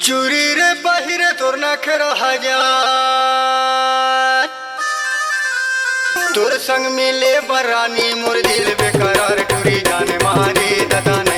चूरी रे पहिरे तोर नखरा हजार तोर संग मिले बरानी मोर दिल बेकरार टूरी जाने मारी ददान